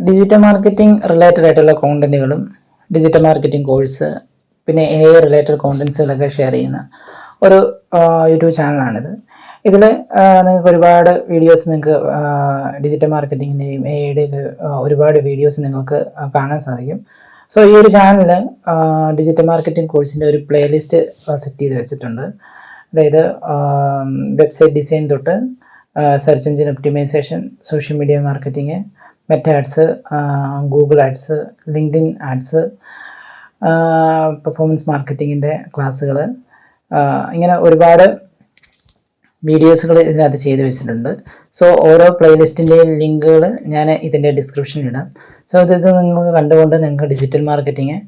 Digital marketing related ആയിട്ടുള്ള കോണ്ടന്റുകളും digital marketing course പിന്നെ AI related കോണ്ടന്റ്സുകളൊക്കെ share ചെയ്യുന്ന ഒരു യൂട്യൂബ് ചാനലാണിത്. ഇതിൽ നിങ്ങൾക്ക് ഒരുപാട് വീഡിയോസ് നിങ്ങൾക്ക് ഡിജിറ്റൽ മാർക്കറ്റിങ്ങിൻ്റെയും AIയുടെയൊക്കെ ഒരുപാട് വീഡിയോസ് നിങ്ങൾക്ക് കാണാൻ സാധിക്കും. സോ ഈ ഒരു ചാനലിൽ ഡിജിറ്റൽ മാർക്കറ്റിംഗ് കോഴ്സിൻ്റെ ഒരു പ്ലേലിസ്റ്റ് സെറ്റ് ചെയ്ത് വെച്ചിട്ടുണ്ട്. അതായത് വെബ്സൈറ്റ് ഡിസൈൻ തൊട്ട് search engine optimisation, social media marketing, Meta ads, Google ads, LinkedIn ads, performance മാർക്കറ്റിങ്ങിൻ്റെ ക്ലാസ്സുകൾ, ഇങ്ങനെ ഒരുപാട് വീഡിയോസുകൾ ഇതിനകത്ത് ചെയ്ത് വെച്ചിട്ടുണ്ട്. സോ ഓരോ പ്ലേലിസ്റ്റിൻ്റെയും ലിങ്കുകൾ ഞാൻ ഇതിൻ്റെ ഡിസ്ക്രിപ്ഷനിൽ ഇടാം. സോ ഇത് നിങ്ങൾക്ക് കണ്ടുകൊണ്ട് നിങ്ങൾക്ക് ഡിജിറ്റൽ മാർക്കറ്റിംഗ്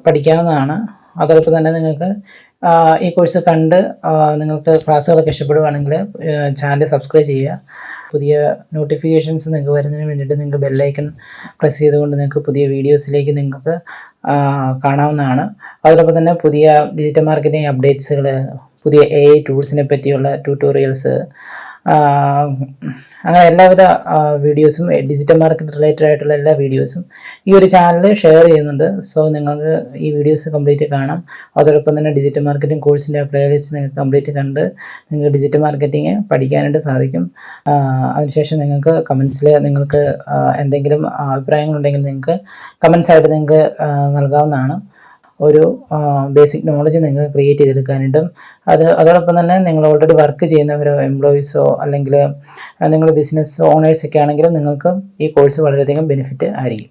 പഠിക്കാവുന്നതാണ്. അതോടൊപ്പം തന്നെ നിങ്ങൾക്ക് ഈ കോഴ്സ് കണ്ട് നിങ്ങൾക്ക് ക്ലാസ്സുകളൊക്കെ ഇഷ്ടപ്പെടുകയാണെങ്കിൽ ചാനൽ സബ്സ്ക്രൈബ് ചെയ്യുക. പുതിയ നോട്ടിഫിക്കേഷൻസ് നിങ്ങൾക്ക് വരുന്നതിന് വേണ്ടിയിട്ട് നിങ്ങൾക്ക് ബെല്ലൈക്കൺ പ്രസ് ചെയ്തുകൊണ്ട് നിങ്ങൾക്ക് പുതിയ വീഡിയോസിലേക്ക് നിങ്ങൾക്ക് കാണാവുന്നതാണ്. അതോടൊപ്പം തന്നെ പുതിയ ഡിജിറ്റൽ മാർക്കറ്റിംഗ് അപ്ഡേറ്റ്സുകൾ, പുതിയ AI ടൂൾസിനെ പറ്റിയുള്ള ട്യൂട്ടോറിയൽസ്, അങ്ങനെ എല്ലാവിധ വീഡിയോസും ഡിജിറ്റൽ മാർക്കറ്റ് റിലേറ്റഡ് ആയിട്ടുള്ള എല്ലാ വീഡിയോസും ഈ ഒരു ചാനലിൽ ഷെയർ ചെയ്യുന്നുണ്ട്. സോ നിങ്ങൾക്ക് ഈ വീഡിയോസ് കംപ്ലീറ്റ് കാണാം. അതോടൊപ്പം തന്നെ ഡിജിറ്റൽ മാർക്കറ്റിംഗ് കോഴ്സിൻ്റെ പ്ലേലിസ്റ്റ് നിങ്ങൾക്ക് കംപ്ലീറ്റ് കണ്ട് നിങ്ങൾക്ക് ഡിജിറ്റൽ മാർക്കറ്റിംഗ് പഠിക്കാനായിട്ട് സാധിക്കും. അതിനുശേഷം നിങ്ങൾക്ക് കമൻസിൽ നിങ്ങൾക്ക് എന്തെങ്കിലും അഭിപ്രായങ്ങളുണ്ടെങ്കിൽ നിങ്ങൾക്ക് കമൻസായിട്ട് നിങ്ങൾക്ക് നൽകാവുന്നതാണ്. ഒരു ബേസിക് നോളജ് നിങ്ങൾക്ക് ക്രിയേറ്റ് ചെയ്തെടുക്കാനായിട്ടും അതോടൊപ്പം തന്നെ നിങ്ങൾ ഓൾറെഡി വർക്ക് ചെയ്യുന്നവരോ എംപ്ലോയീസോ അല്ലെങ്കിൽ നിങ്ങൾ ബിസിനസ് ഓണേഴ്സൊക്കെ ആണെങ്കിലും നിങ്ങൾക്ക് ഈ കോഴ്സ് വളരെയധികം ബെനിഫിറ്റ് ആയിരിക്കും.